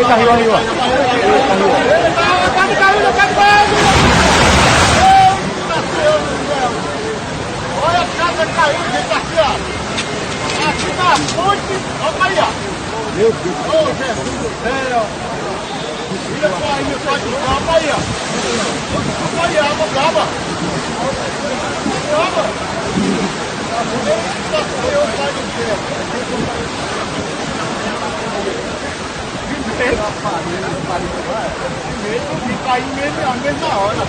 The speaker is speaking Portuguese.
caiu, aí, ó. Olha a casa caindo, gente, aqui, ó. Aqui na ponte, olha aí, ó. Meu Deus. Ô, Jesus do céu. Filha caindo, pode ir, olha aí, ó. Olha aí, água brava. Brava. Eita, Senhor, Pai do céu. Mesmo, de cair mesmo, a mesma hora.